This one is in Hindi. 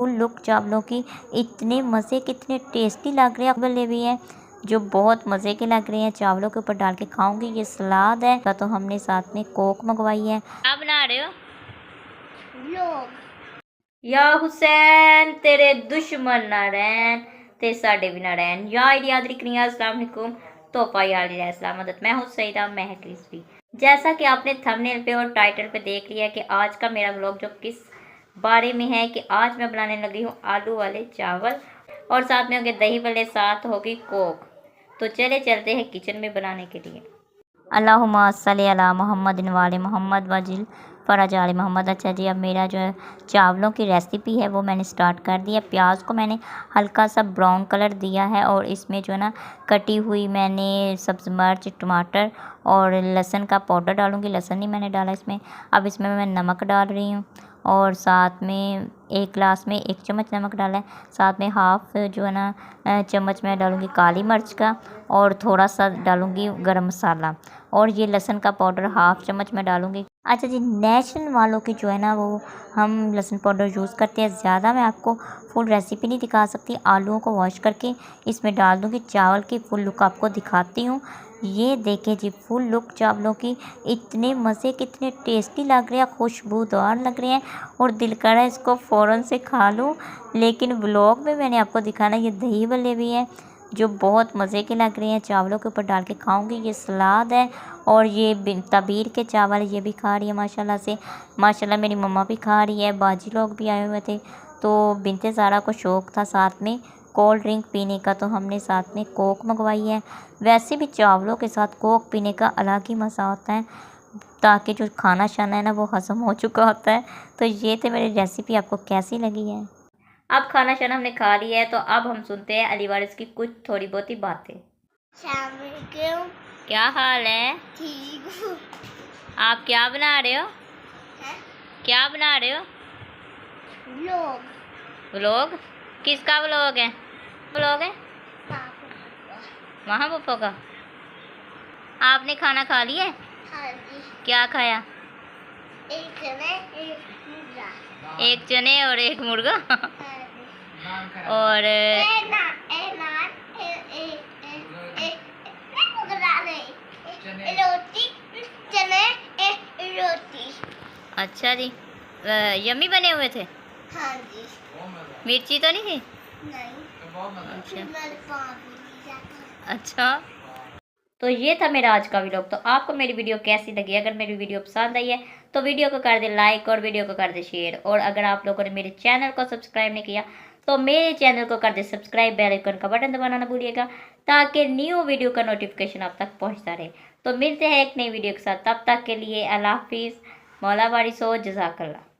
फुल लुक चावलों की। इतने मज़े कितने टेस्टी लग रहे हैं, वाले भी हैं जो बहुत मज़े के लग रहे हैं। चावलों के ऊपर डाल के खाऊंगी। ये सलाद है तो हमने साथ में कोक मंगवाई है। आप बना रहे हो या हुसैन तेरे दुश्मन ना रहन ते साडे भी ना रहन या याद रखनी। अस्सलाम वालेकुम तोहफा याद सलामत। मैं हूँ सईदा महक रिजवी। जैसा कि आपने थंबनेल पे और टाइटल पे देख लिया कि आज का मेरा व्लॉग जो किस बारे में है कि आज मैं बनाने लगी हूँ आलू वाले चावल और साथ में होंगे दही वाले, साथ होगी कोक। तो चले चलते हैं किचन में बनाने के लिए। अल्लाहुम्मा सल्ली अला मोहम्मद वाले मोहम्मद वजिल फ़रज आले मोहम्मद। अच्छा जी, अब मेरा जो है चावलों की रेसिपी है वो मैंने स्टार्ट कर दिया। प्याज को मैंने हल्का सा ब्राउन कलर दिया है और इसमें जो है ना कटी हुई मैंने सब्ज़ मिर्च, टमाटर और लहसुन का पाउडर डालूँगी। लहसुन नहीं मैंने डाला इसमें। अब इसमें मैं नमक डाल रही हूँ और साथ में एक गिलास में 1 चम्मच नमक डाला है। साथ में हाफ़ जो है ना चम्मच मैं डालूँगी काली मिर्च का और थोड़ा सा डालूँगी गरम मसाला और ये लहसुन का पाउडर हाफ़ चम्मच मैं डालूँगी। अच्छा जी, नेशन वालों की जो है ना वो हम लहसुन पाउडर यूज़ करते हैं ज़्यादा। मैं आपको फुल रेसिपी नहीं दिखा सकती। आलूओं को वॉश करके इसमें डाल दूँगी। चावल की फुल लुक आपको दिखाती हूँ। ये देखिए जी, फुल लुक चावलों की। इतने मज़े कितने टेस्टी लग रहे हैं, खुशबूदार लग रहे हैं और दिल कर रहा है इसको फ़ौरन से खा लूँ। लेकिन व्लॉग में मैंने आपको दिखाना ये दही भल्ले भी हैं जो बहुत मज़े के लग रहे हैं। चावलों के ऊपर डाल के खाऊंगी। ये सलाद है और ये तबीर के चावल ये भी खा रही है माशाल्लाह से। माशाल्लाह मेरी मम्मा भी खा रही है, बाजी लोग भी आए हुए थे। तो बिनते ज़ारा को शौक़ था साथ में कोल्ड ड्रिंक पीने का, तो हमने साथ में कोक मंगवाई है। वैसे भी चावलों के साथ कोक पीने का अलग ही मज़ा होता है, ताकि जो खाना शाना है ना वो हज़म हो चुका होता है। तो ये थे मेरी रेसिपी, आपको कैसी लगी है? अब खाना शाना हमने खा लिया है तो अब हम सुनते हैं अली वारिस की कुछ थोड़ी बहुत ही बातें। क्या हाल है? ठीक हूँ। आप क्या बना रहे हो? क्या बना रहे हो? व्लॉग? किसका व्लॉग है? व्लॉग है वहाँ पप्पा का। आपने खाना खा लिया? हाँ जी। क्या खाया? एक चने एक मुर्गा। एक चने और एक मुर्गा और रोटी, चने एक रोटी। अच्छा जी, यम्मी बने हुए थे? हाँ जी। मिर्ची तो नहीं थी? नहीं। अच्छा, तो ये था मेरा आज का व्लॉग। तो आपको मेरी वीडियो कैसी लगी? अगर मेरी वीडियो पसंद आई है तो वीडियो को कर दे लाइक और वीडियो को कर दे शेयर। और अगर आप लोगों ने मेरे चैनल को सब्सक्राइब नहीं किया तो मेरे चैनल को कर दे सब्सक्राइब, बेल आइकन का बटन दबाना ना भूलिएगा ताकि न्यू वीडियो का नोटिफिकेशन आप तक पहुँचता रहे। तो मिलते हैं एक नई वीडियो के साथ, तब तक के लिए अल्लाह हाफिज़। मौला वारिस हो, जज़ाकल्लाह।